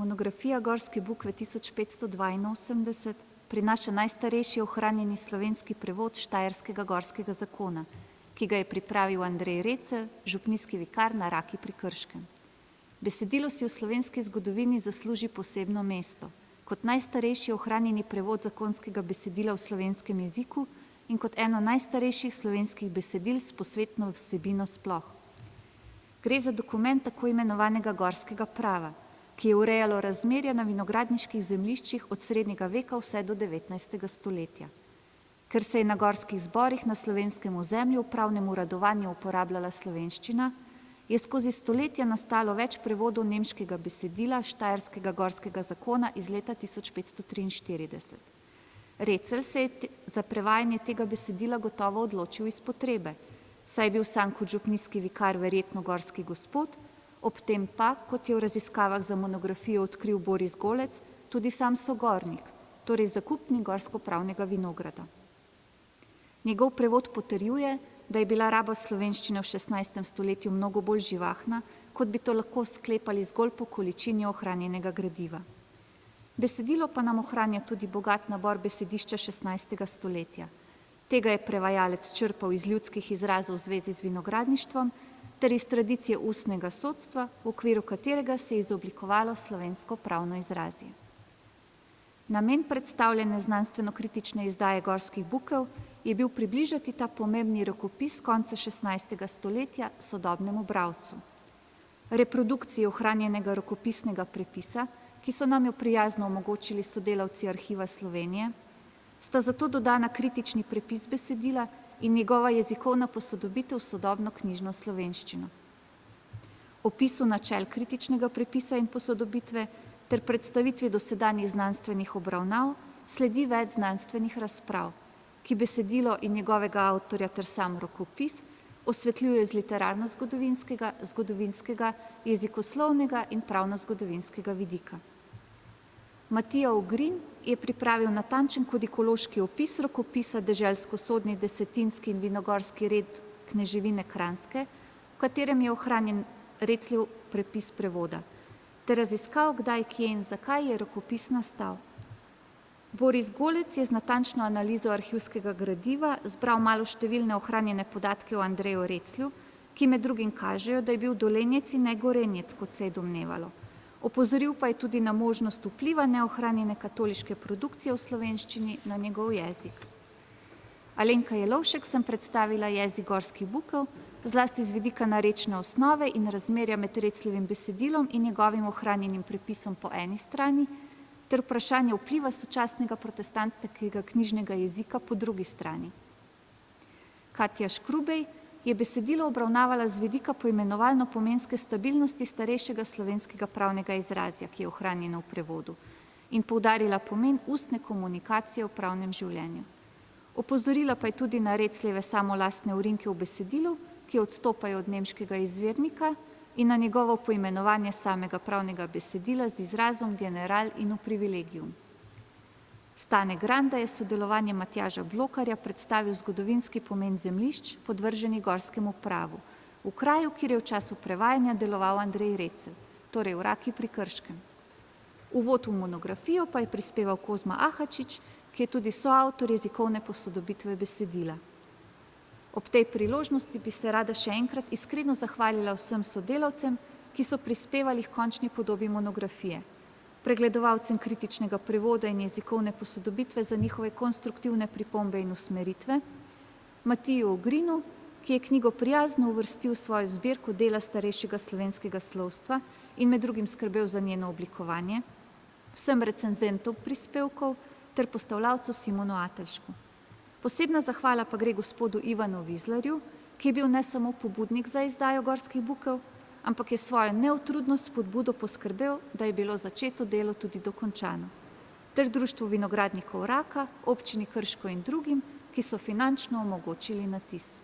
Monografija Gorske bukve 1582 prinaša najstarejši ohranjeni slovenski prevod Štajerskega gorskega zakona, ki ga je pripravil Andrej Recelj, župnijski vikar na Raki pri Krškem. Besedilo si v slovenski zgodovini zasluži posebno mesto, kot najstarejši ohranjeni prevod zakonskega besedila v slovenskem jeziku in kot eno najstarejših slovenskih besedil s posvetno vsebino sploh. Gre za dokument tako imenovanega gorskega prava, ki je urejalo razmerja na vinogradniških zemljiščih od srednjega veka vse do 19. stoletja. Ker se je na gorskih zborih na slovenskem ozemlju v pravnem uradovanju uporabljala slovenščina, je skozi stoletja nastalo več prevodov nemškega besedila Štajerskega gorskega zakona iz leta 1543. Recelj se je za prevajanje tega besedila gotovo odločil iz potrebe, saj je bil sam kot župnijski vikar verjetno gorski gospod, ob tem pa, kot je v raziskavah za monografijo odkril Boris Golec, tudi sam sogornik, torej zakupnik gorsko-pravnega vinograda. Njegov prevod potrjuje, da je bila raba slovenščine v 16. stoletju mnogo bolj živahna, kot bi to lahko sklepali zgolj po količini ohranjenega gradiva. Besedilo pa nam ohranja tudi bogat nabor besedišča 16. stoletja. Tega je prevajalec črpal iz ljudskih izrazov v zvezi z vinogradništvom ter iz tradicije ustnega sodstva, v okviru katerega se je izoblikovalo slovensko pravno izrazje. Namen predstavljene znanstveno-kritične izdaje Gorskih bukev je bil približati ta pomembni rokopis konca 16. stoletja sodobnemu bralcu. Reprodukciji ohranjenega rokopisnega prepisa, ki so nam jo prijazno omogočili sodelavci Arhiva Slovenije, sta zato dodana kritični prepis besedila in njegova jezikovna posodobitev v sodobno knjižno slovenščino. Opisu načel kritičnega prepisa in posodobitve ter predstavitvi dosedanjih znanstvenih obravnav sledi več znanstvenih razprav, ki besedilo in njegovega avtorja ter sam rokopis osvetljujejo z literarno-zgodovinskega, zgodovinskega, jezikoslovnega in pravno-zgodovinskega vidika. Matija Ogrin je pripravil natančen kodikološki opis rokopisa Deželsko-sodni desetinski in vinogorski red Kneževine Kranjske, v katerem je ohranjen Recljev prepis prevoda, ter raziskal, kdaj, kje in zakaj je rokopis nastal. Boris Golec je z natančno analizo arhivskega gradiva zbral maloštevilne ohranjene podatke o Andreju Reclju, ki med drugim kažejo, da je bil Dolenjec in ne Gorenjec, kot se je domnevalo. Opozoril pa je tudi na možnost vpliva neohranjene katoliške produkcije v slovenščini na njegov jezik. Alenka Jelovšek sem predstavila jezik Gorskih bukev, zlasti z vidika narečne osnove in razmerja med Recljevim besedilom in njegovim ohranjenim prepisom po eni strani, ter vprašanje vpliva sočasnega protestantskega knjižnega jezika po drugi strani. Katja Škrubej je besedilo obravnavala z vidika poimenovalno-pomenske stabilnosti starejšega slovenskega pravnega izrazja, ki je ohranjeno v prevodu, in poudarila pomen ustne komunikacije v pravnem življenju. Opozorila pa je tudi na Recljeve samolastne urinke v besedilu, ki odstopajo od nemškega izvirnika, in na njegovo poimenovanje samega pravnega besedila z izrazom general in v privilegium. Stane Granda je sodelovanje Matjaža Blokarja predstavil zgodovinski pomen zemljišč podvrženih gorskemu pravu, v kraju, kjer je v času prevajanja deloval Andrej Recelj, torej v Raki pri Krškem. Uvod v monografijo pa je prispeval Kozma Ahačič, ki je tudi soavtor jezikovne posodobitve besedila. Ob tej priložnosti bi se rada še enkrat iskreno zahvalila vsem sodelavcem, ki so prispevali k končni podobi monografije, pregledovalcem kritičnega prevoda in jezikovne posodobitve za njihove konstruktivne pripombe in usmeritve, Matiju Ogrinu, ki je knjigo prijazno uvrstil v svojo zbirko dela starejšega slovenskega slovstva in med drugim skrbel za njeno oblikovanje, vsem recenzentom prispevkov ter postavljavcu Simonu Atelšku. Posebna zahvala pa gre gospodu Ivanu Vizlarju, ki je bil ne samo pobudnik za izdajo Gorskih bukev, ampak je svojo neutrudno spodbudo poskrbel, da je bilo začeto delo tudi dokončano, ter Društvu vinogradnikov Raka, občini Krško in drugim, ki so finančno omogočili natis.